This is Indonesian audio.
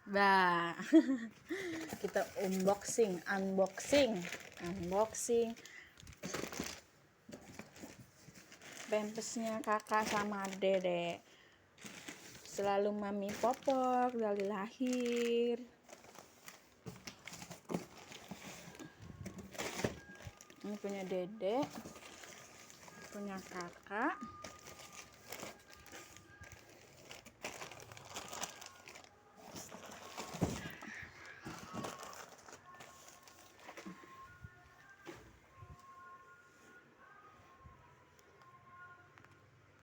Bah, kita unboxing pampasnya kakak sama dedek. Selalu mami popok dari lahir. Ini punya dedek, punya kakak.